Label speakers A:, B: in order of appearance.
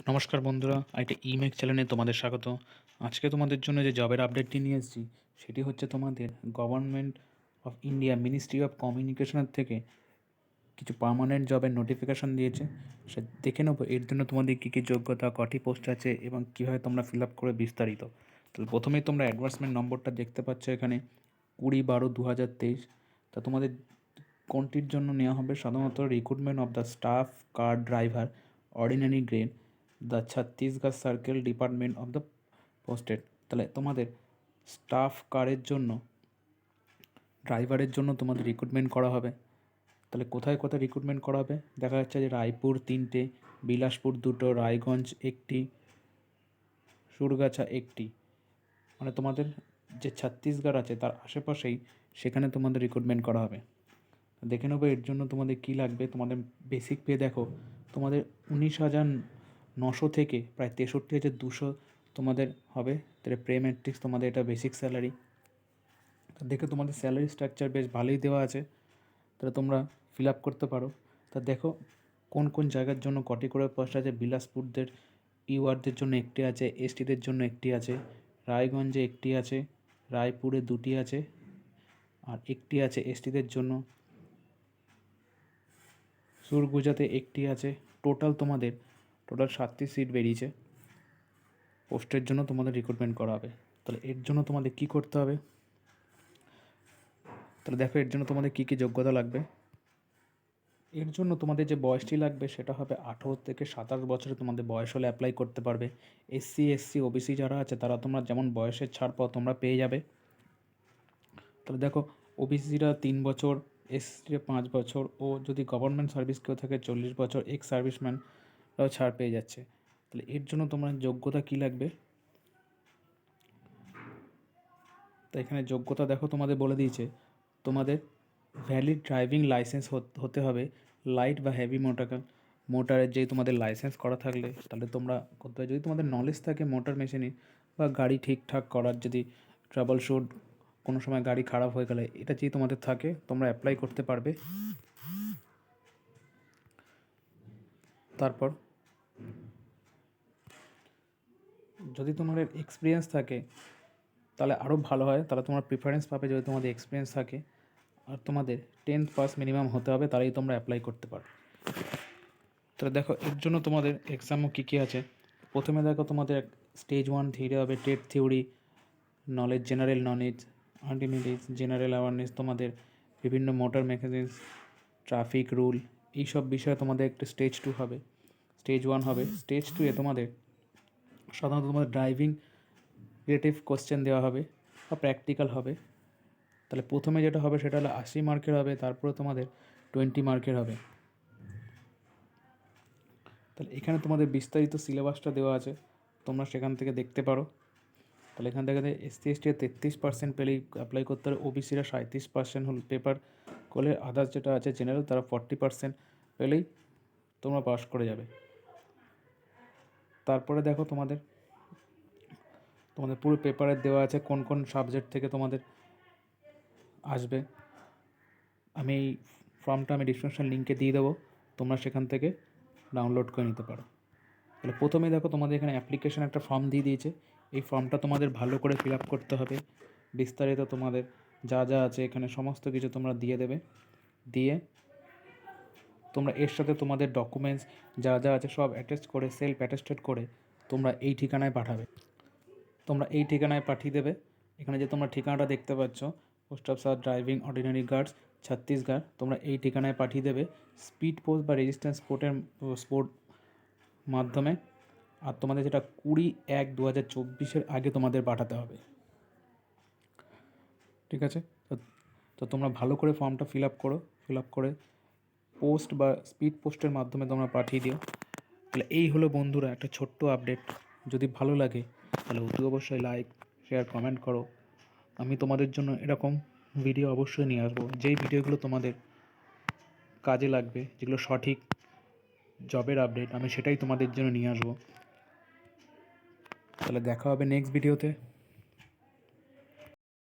A: নমস্কার বন্ধুরা, একটা ইমেক চ্যানেলে তোমাদের স্বাগত। আজকে তোমাদের জন্য যে জবের আপডেটটি নিয়ে এসেছি সেটি হচ্ছে তোমাদের government of India ministry of কমিউনিকেশনের থেকে কিছু পার্মানেন্ট জবের নোটিফিকেশান দিয়েছে। সে দেখে নেবো এর জন্য তোমাদের কী কী যোগ্যতা, কটি পোস্ট আছে এবং কীভাবে তোমরা ফিল আপ করে বিস্তারিত। তাহলে প্রথমেই তোমরা অ্যাডভার্টাইজমেন্ট নম্বরটা দেখতে পাচ্ছ এখানে 20/12/2023। তা তোমাদের কোনটির জন্য নেওয়া হবে? সাধারণত recruitment of the staff car driver ordinary grade the Chhattisgarh circle department of the posted. তাহলে তোমাদের স্টাফ কারের জন্য, ড্রাইভারের জন্য তোমাদের রিক্রুটমেন্ট করা হবে। তাহলে কোথায় কোথায় রিক্রুটমেন্ট করা হবে দেখা যাচ্ছে যে রায়পুর 3টে, বিলাসপুর 2টো, রায়গঞ্জ 1টি, সুরগাছা 1টি। মানে তোমাদের যে ছত্তিশগড় আছে তার আশেপাশেই সেখানে তোমাদের রিক্রুটমেন্ট করা হবে। দেখে নেবো এর জন্য তোমাদের কী লাগবে। তোমাদের বেসিক পে দেখো তোমাদের 19,900 থেকে প্রায় 63,200 তোমাদের হবে। তাহলে প্রে ম্যাট্রিক্স তোমাদের এটা বেসিক স্যালারি। তো দেখে তোমাদের স্যালারি স্ট্রাকচার বেশ ভালোই দেওয়া আছে, তাহলে তোমরা ফিল আপ করতে পারো। তা দেখো কোন কোন জায়গার জন্য কটি করে পোস্ট আছে। বিলাসপুরদের ইউআরদের জন্য 1টি আছে, এসটিদের জন্য 1টি আছে, রায়গঞ্জে 1টি আছে, রায়পুরে 2টি আছে, আর 1টি আছে এসটিদের জন্য, সুরগুজাতে 1টি আছে। তোমাদের টোটাল 7টি সিট বেরিয়েছে। পোস্টের জন্য তোমাদের রিক্রুটমেন্ট করা হবে। তাহলে এর জন্য তোমাদের কী করতে হবে? তাহলে দেখো এর জন্য তোমাদের কী কী যোগ্যতা লাগবে। এর জন্য তোমাদের যে বয়সটি লাগবে সেটা হবে 18 থেকে 27 বছরে তোমাদের বয়স হলে অ্যাপ্লাই করতে পারবে। এসসি, এসসি, ওবিসি যারা আছে তারা তোমরা যেমন বয়সের ছাড় পাও তোমরা পেয়ে যাবে। তাহলে দেখো ওবিসিরা 3 বছর, এসসিরা 5 বছর, ও যদি গভর্নমেন্ট সার্ভিস কেউ থাকে 40 বছর, এক্স সার্ভিসম্যানরাও ছাড় পেয়ে যাচ্ছে। তাহলে এর জন্য তোমার যোগ্যতা কী লাগবে? তো এখানে যোগ্যতা দেখো তোমাদের বলে দিয়েছে তোমাদের ভ্যালিড ড্রাইভিং লাইসেন্স হতে হবে। লাইট বা হেভি মোটরের যে তোমাদের লাইসেন্স করা থাকলে তাহলে তোমরা করতে হবে। যদি তোমাদের নলেজ থাকে মোটর মেশিনে বা গাড়ি ঠিকঠাক করার, যদি ট্রাবল শুট কোনো সময় গাড়ি খারাপ হয়ে গেলে, এটা যদি তোমাদের থাকে তোমরা অ্যাপ্লাই করতে পারবে। তারপর যদি তোমাদের এক্সপিরিয়েন্স থাকে তাহলে আরও ভালো হয়, তাহলে তোমরা প্রিফারেন্স পাবে যদি তোমাদের এক্সপিরিয়েন্স থাকে। আর তোমাদের 10th পাস মিনিমাম হতে হবে, তাহলেই তোমরা অ্যাপ্লাই করতে পারো। তাহলে দেখো এর জন্য তোমাদের এক্সামও কী কী আছে। প্রথমে দেখো তোমাদের স্টেজ 1 থিওরি হবে, TET theory, knowledge, general knowledge, arithmetic, general awareness, তোমাদের বিভিন্ন মোটর মেকানিক্স, ট্রাফিক রুল, এইসব বিষয়ে তোমাদের একটা স্টেজ 2 হবে। স্টেজ 1 হবে। স্টেজ 2-এ তোমাদের সাধারণত তোমাদের ড্রাইভিং রিলেটিভ কোশ্চেন দেওয়া হবে বা প্র্যাকটিক্যাল হবে। তাহলে প্রথমে যেটা হবে সেটা হলো 80 মার্কের হবে, তারপরে তোমাদের 20 মার্কের হবে। তাহলে এখানে তোমাদের বিস্তারিত সিলেবাসটা দেওয়া আছে, তোমরা সেখান থেকে দেখতে পারো। তাহলে এখান থেকে এসসি এসটির 33% পেলেই অ্যাপ্লাই করতে হবে। ওবিসিরা 37% হল পেপার করলে, আদার্স যেটা আছে জেনারেল তারা 40% পেলেই তোমরা পাস করে যাবে। তারপরে দেখো তোমাদের পুরো পেপারে দেওয়া আছে কোন কোন সাবজেক্ট থেকে তোমাদের আসবে। আমি এই ফর্মটা ডিসক্রিপশন লিঙ্কে দিয়ে দেবো, তোমরা সেখান থেকে ডাউনলোড করে নিতে পারো। তাহলে প্রথমে দেখো তোমাদের এখানে অ্যাপ্লিকেশন একটা ফর্ম দিয়ে দিয়েছে। এই ফর্মটা তোমাদের ভালো করে ফিল আপ করতে হবে। বিস্তারিত তোমাদের যা যা আছে এখানে সমস্ত কিছু তোমরা দিয়ে দেবে। দিয়ে তোমরা এর সাথে তোমাদের ডকুমেন্টস যা যা আছে সব অ্যাটাচ করে, সেলফ অ্যাটেস্টেড করে তোমরা এই ঠিকানায় পাঠাবে। তোমরা এই ঠিকানায় পাঠিয়ে দেবে। এখানে যে তোমরা ঠিকানাটা দেখতে পাচ্ছ, post office driving ordinary guards Chhattisgarh, তোমরা এই ঠিকানায় পাঠিয়ে দেবে স্পিড পোস্ট বা রেজিস্ট্যান্স স্পোর্ট মাধ্যমে। আর তোমাদের যেটা 20/1/2024 আগে তোমাদের পাঠাতে হবে, ঠিক আছে? তো তোমরা ভালো করে ফর্মটা ফিল আপ করো। ফিল আপ করে পোস্ট বা স্পিড পোস্টের মাধ্যমে তোমরা পাঠিয়ে দিও। তাহলে এই হলো বন্ধুরা একটা ছোট্ট আপডেট। যদি ভালো লাগে তাহলে অতি অবশ্যই লাইক, শেয়ার, কমেন্ট করো। আমি তোমাদের জন্য এরকম ভিডিও অবশ্যই নিয়ে আসবো, যেই ভিডিওগুলো তোমাদের কাজে লাগবে, যেগুলো সঠিক জবের আপডেট, আমি সেটাই তোমাদের জন্য নিয়ে আসবো। তাহলে দেখা হবে নেক্সট ভিডিওতে।